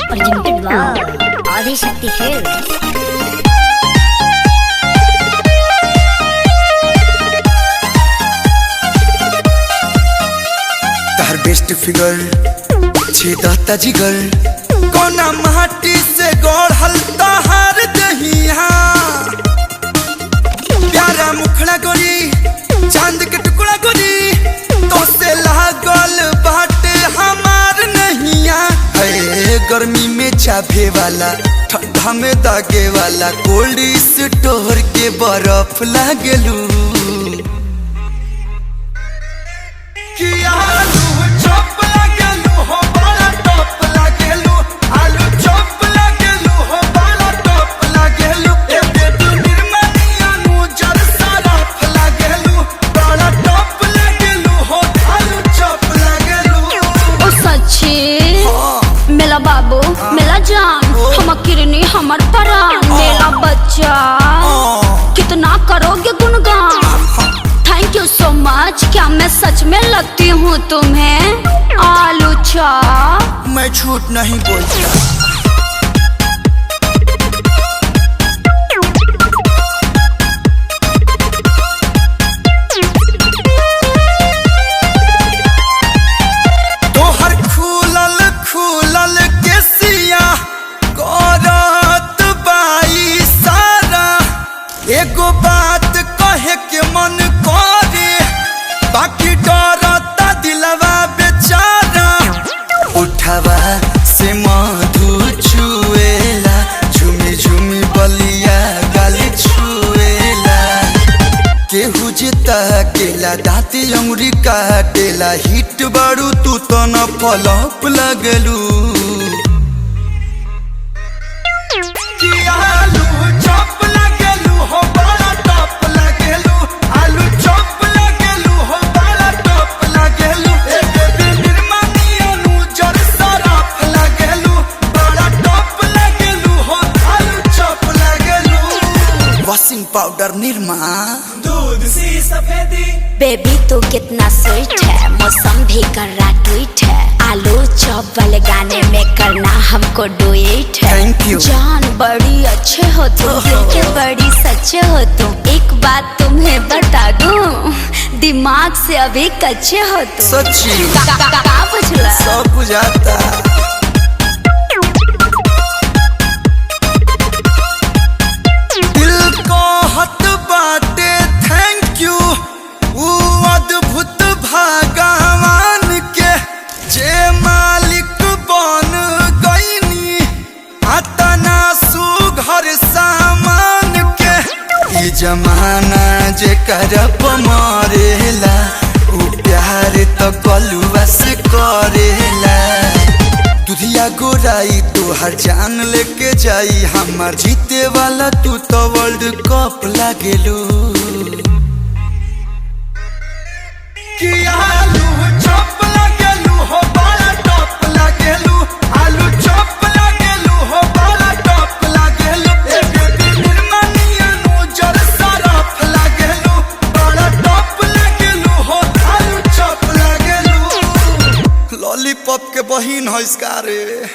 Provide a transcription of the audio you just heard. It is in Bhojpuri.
Presented by Adi Shakti Films. तार बेस्ट फिगर छेदता जिगर कोना माटी से गढ़ल तहार दहिया प्यारा मुखड़ा गोरी चांद के टुकड़ा गोरी तो से लागल बाटे हमार नहिया है गर्मी में चाभे वाला ठंडा में दागे वाला कोल्ड स्टोर के बर्फ लागलू कि आलू चॉप लागलू हो बड़ा टॉप लागलू आलू चॉप लागलू हो बड़ा टॉप लागलू ए बेटी निर्मलिया नु जर सरफ लागलू बड़ा टॉप लागलू हो आलू चॉप लागलू। ओ सच्ची मेला बाबू मेला जान हम किरनी हमर परान मेला बच्चा कितना करोगे गुणगान। Thank you so much. क्या मैं सच में लगती हूँ तुम्हें आलू चॉप? मैं झूठ नहीं बोलता। तोहर खुलल खुलल केसिया करत बाई सारा एगो बात कहे के मन करे बाकी डरता दिलवा बेचारा उठावा से मधु छुएला झुमी झुमी बलिया गाली छुएला केहू जेता केला दाती अंगुरी काटेला हिट बारू तू तो न फलप लगलू कि आलू चॉप लागलू हो बड़ा टॉप लागलू आलू चॉप लागलू हो बड़ा टॉप लागलू ए बेटी निर्मलिया नु जर सरफ लागलू बड़ा टॉप लागलू हो आलू चॉप लागलू। वॉशिंग पाउडर निर्मा दूध सी सफेदी बेबी तू कितना स्वीट है मौसम भी कर रहा ट्वीट है आलू चॉप वाले गाने में करना हमको डुएट है। Thank you. जान बड़ी अच्छे हो तुम दिल के बड़ी सच्चे हो तुम एक बात तुम्हें बता दूं दिमाग से अभी कच्चे हो तुम। सच्ची का बुझला सब बुझाता। दिल को हत बाटे थैंक यू वो अद्भुत भगवान के जे मालिक बन गईनी अतना सुघर सामान के ई जमाना जे करप मरेला उ प्यार तो कलुआ से करेला दुधिया गोराई तू हर जान लेके जाई हमार जीते वाला तू तो वर्ल्ड कप लागेलू कि आलू चॉप लागलू हो बड़ा टॉप लागलू आलू चॉप लागलू हो बड़ा टॉप लागलू ए बेटी निर्मलिया नु जर सरफ लागलू बड़ा टॉप लागलू हो आलू चॉप लागलू। लॉलीपॉप के बहिन है इसका रे।